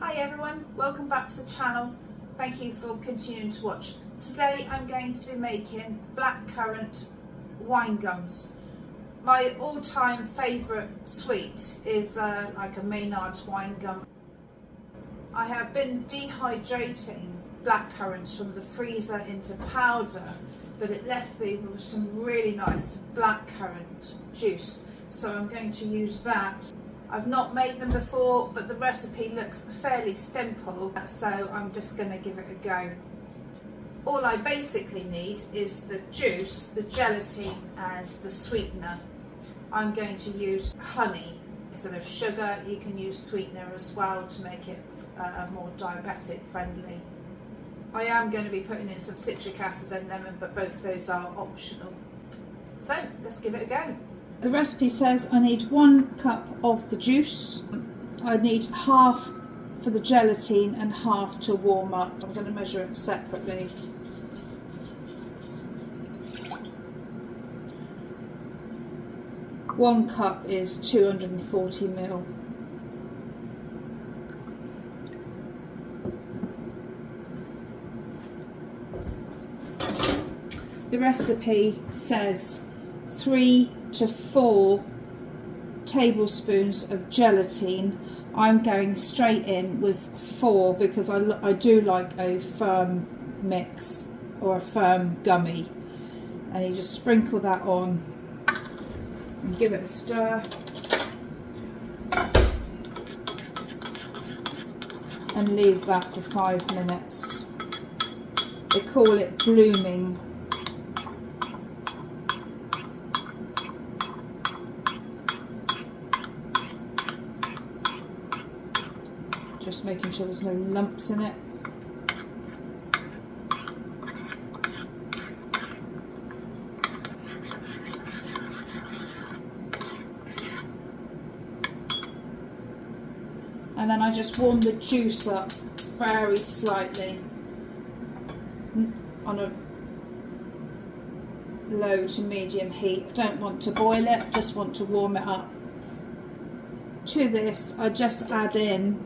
Hi everyone, welcome back to the channel. Thank you for continuing to watch. Today I'm going to be making blackcurrant wine gums. My all-time favourite sweet is like a Maynard's wine gum. I have been dehydrating blackcurrants from the freezer into powder, but it left me with some really nice blackcurrant juice, so I'm going to use that. I've not made them before, but the recipe looks fairly simple, so I'm just going to give it a go. All I basically need is the juice, the gelatin and the sweetener. I'm going to use honey instead of sugar. You can use sweetener as well to make it more diabetic friendly. I am going to be putting in some citric acid and lemon, but both of those are optional. So let's give it a go. The recipe says I need 1 cup of the juice. I need half for the gelatin and half to warm up. I'm going to measure it separately. One cup is 240 ml. The recipe says 3 to 4 tablespoons of gelatin. I'm going straight in with 4 because I do like a firm mix or a firm gummy. And you just sprinkle that on and give it a stir. And leave that for 5 minutes. They call it blooming. Just making sure there's no lumps in it. And then I just warm the juice up very slightly on a low to medium heat. I don't want to boil it, just want to warm it up. To this I just add in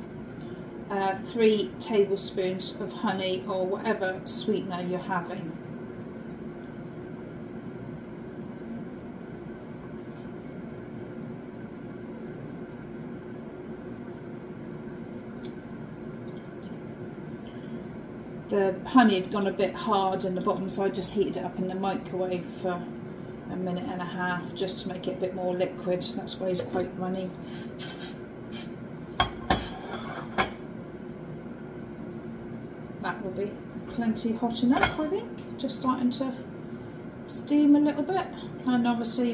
3 tablespoons of honey or whatever sweetener you're having. The honey had gone a bit hard in the bottom, so I just heated it up in the microwave for 1.5 minutes just to make it a bit more liquid. That's why it's quite runny. That will be plenty hot enough, I think. Just starting to steam a little bit. And obviously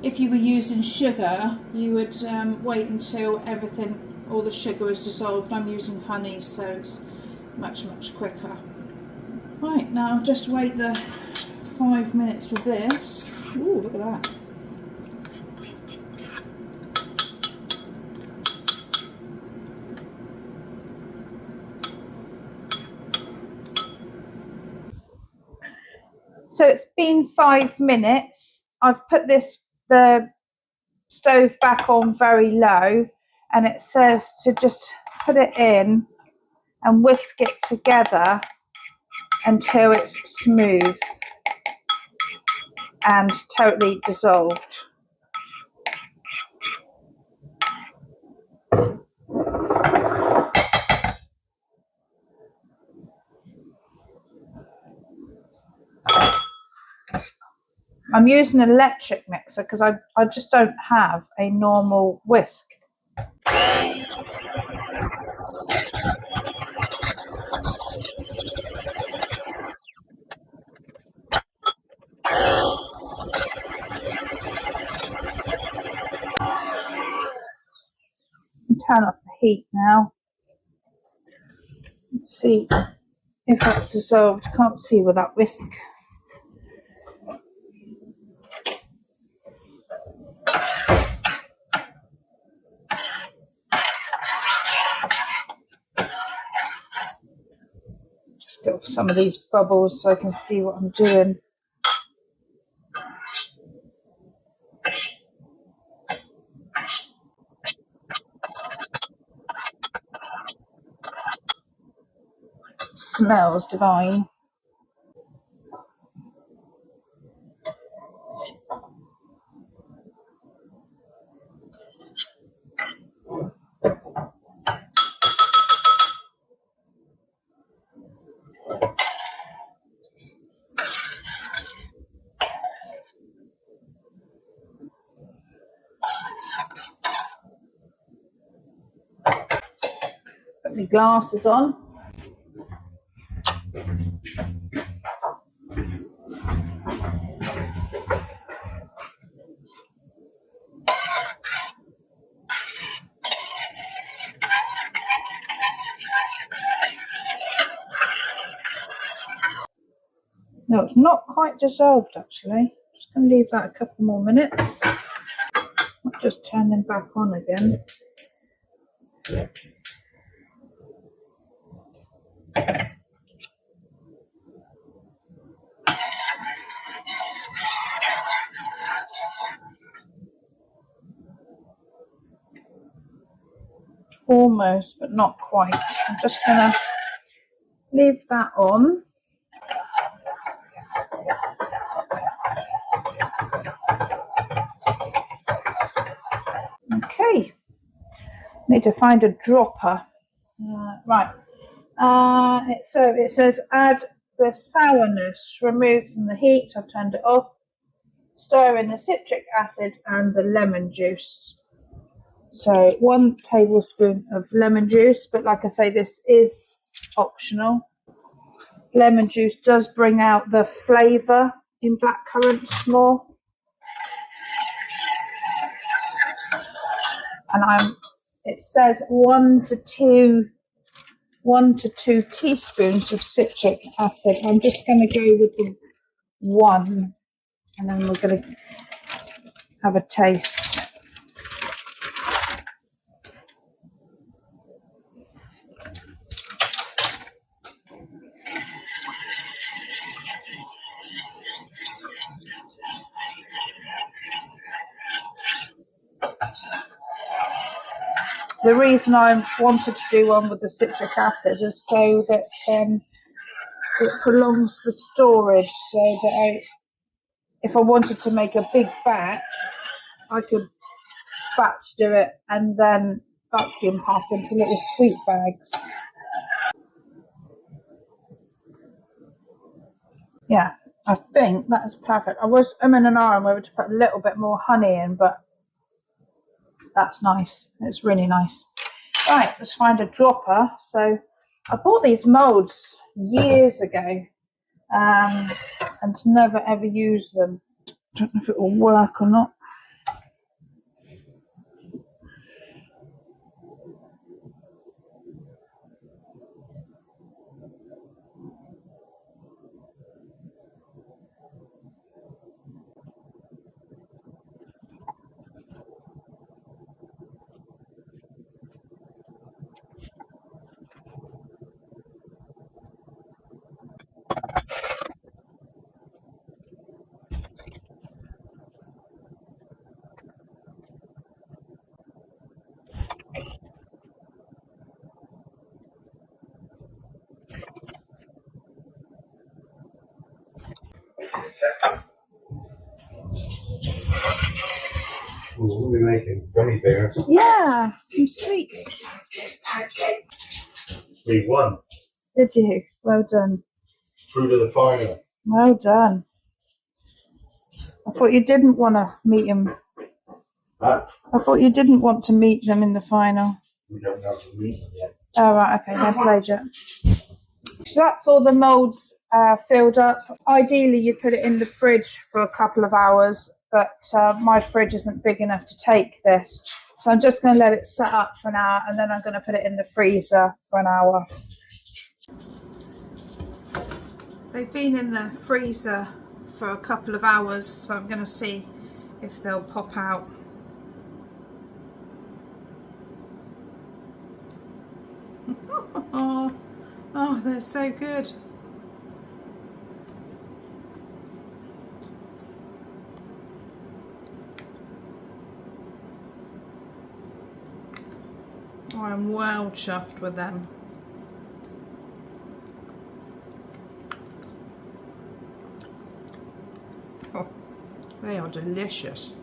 if you were using sugar, you would wait until all the sugar is dissolved. I'm using honey, so it's much quicker. Right, now just wait the 5 minutes with this. Ooh, look at that. So it's been 5 minutes. I've put the stove back on very low, and it says to just put it in and whisk it together until it's smooth and totally dissolved. I'm using an electric mixer because I just don't have a normal whisk. Turn off the heat now. Let's see if that's dissolved. Can't see with that whisk. Just get off some of these bubbles so I can see what I'm doing. smells divine. Put my glasses on. No, it's not quite dissolved actually. Just going to leave that a couple more minutes. I'll just turn them back on again. Almost, but not quite. I'm just going to leave that on. Okay, need to find a dropper. Right. So it says add the sourness, remove from the heat. I've turned it off. Stir in the citric acid and the lemon juice. So 1 tablespoon of lemon juice, but like I say, this is optional. Lemon juice does bring out the flavour in blackcurrants more. And it says 1 to 2 teaspoons of citric acid. I'm just going to go with the 1, and then we're going to have a taste. The reason I wanted to do one with the citric acid is so that it prolongs the storage, so that if I wanted to make a big batch, I could batch do it and then vacuum pack into little sweet bags. Yeah, I think that is perfect. I was and ahhing whether to put a little bit more honey in, but that's nice. It's really nice. Right, let's find a dropper. So I bought these molds years ago and never ever used them. Don't know if it will work or not. What are we making? Gummy bears? Yeah, some sweets. We won. Did you? Well done. Through to the final. Well done. I thought you didn't want to meet him. Huh? I thought you didn't want to meet them in the final. We don't have to meet them yet. Oh, right, okay, no pleasure. So that's all the moulds filled up. Ideally, you put it in the fridge for a couple of hours, but my fridge isn't big enough to take this. So I'm just going to let it set up for an hour, and then I'm going to put it in the freezer for an hour. They've been in the freezer for a couple of hours, so I'm going to see if they'll pop out. Oh, they're so good. Oh, I'm well chuffed with them. They are delicious.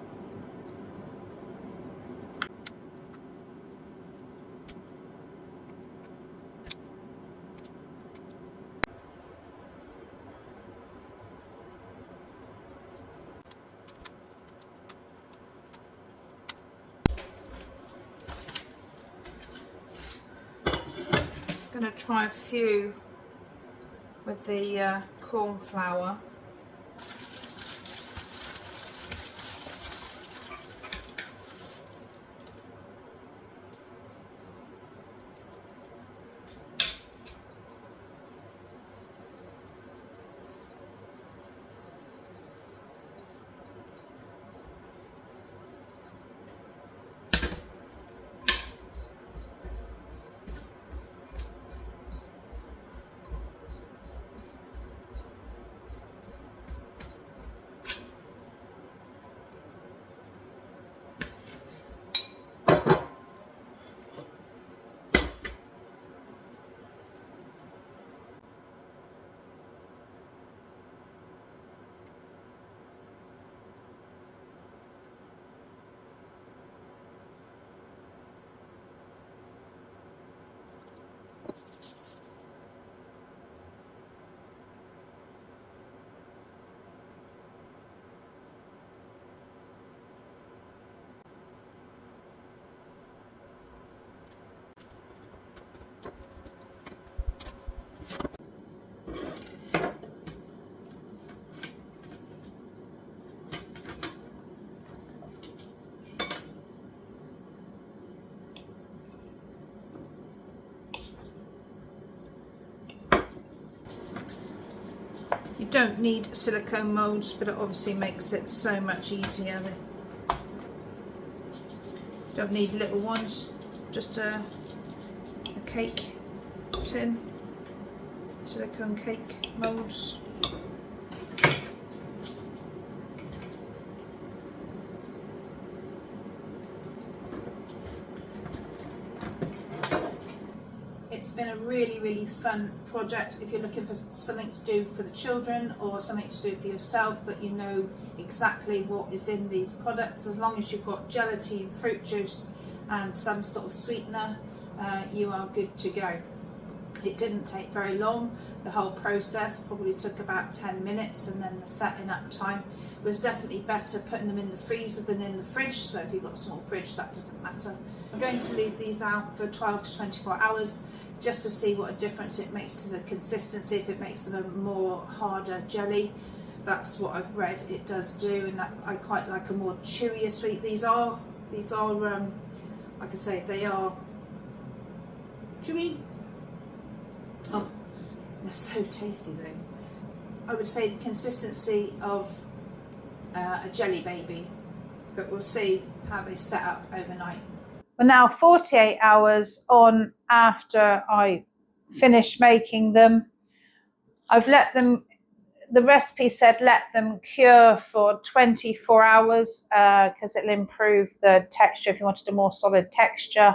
I'm going to try a few with the corn flour. You don't need silicone moulds, but it obviously makes it so much easier. Don't need little ones, just a cake tin, silicone cake moulds. It's been a really fun project. If you're looking for something to do for the children or something to do for yourself, that you know exactly what is in these products, as long as you've got gelatine, fruit juice and some sort of sweetener, you are good to go. It didn't take very long. The whole process probably took about 10 minutes, and then the setting up time was definitely better putting them in the freezer than in the fridge. So if you've got a small fridge, that doesn't matter. I'm going to leave these out for 12 to 24 hours just to see what a difference it makes to the consistency, if it makes them a more harder jelly. That's what I've read it does do, and that I quite like a more chewier sweet. These are like I say, they are chewy. Oh, they're so tasty though. I would say the consistency of a jelly baby, but we'll see how they set up overnight. We're now 48 hours on after I finished making them. I've let them, the recipe said let them cure for 24 hours because it'll improve the texture if you wanted a more solid texture.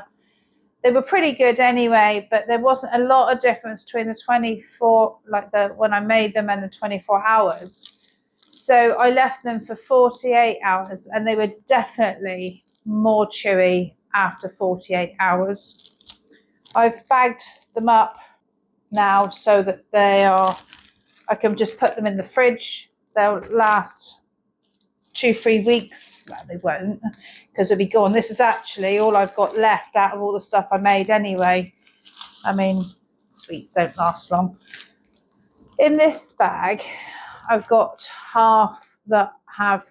They were pretty good anyway, but there wasn't a lot of difference between the 24, like when I made them, and the 24 hours. So I left them for 48 hours, and they were definitely more chewy after 48 hours. I've bagged them up now so that they are, I can just put them in the fridge. They'll last 2-3 weeks. Well, they won't, because they'll be gone. This is actually all I've got left out of all the stuff I made anyway. I mean, sweets don't last long. In this bag, I've got half that have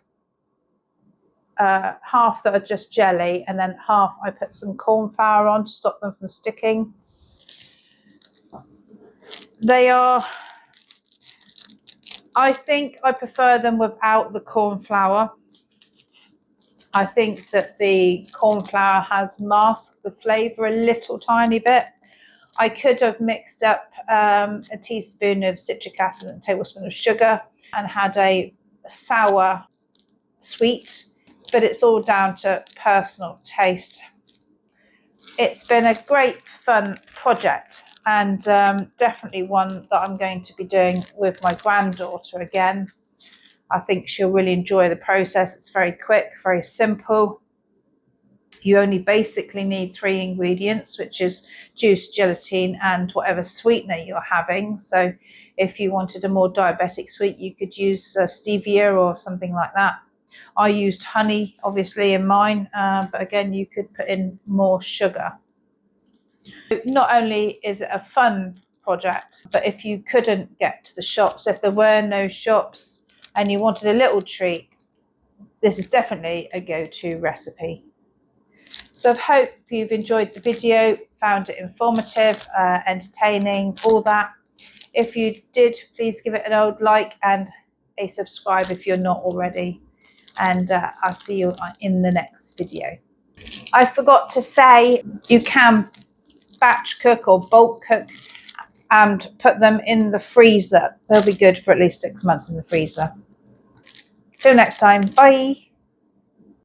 half that are just jelly, and then half I put some corn flour on to stop them from sticking. They are, I think I prefer them without the corn flour. I think that the corn flour has masked the flavour a little tiny bit. I could have mixed up a teaspoon of citric acid and a tablespoon of sugar and had a sour sweet, but it's all down to personal taste. It's been a great fun project, and definitely one that I'm going to be doing with my granddaughter again. I think she'll really enjoy the process. It's very quick, very simple. You only basically need 3 ingredients, which is juice, gelatin, and whatever sweetener you're having. So if you wanted a more diabetic sweet, you could use stevia or something like that. I used honey, obviously, in mine, but again, you could put in more sugar. Not only is it a fun project, but if you couldn't get to the shops, if there were no shops and you wanted a little treat, this is definitely a go-to recipe. So I hope you've enjoyed the video, found it informative, entertaining, all that. If you did, please give it an old like and a subscribe if you're not already. And I'll see you in the next video. I forgot to say, you can batch cook or bulk cook and put them in the freezer. They'll be good for at least 6 months in the freezer. Till next time, bye.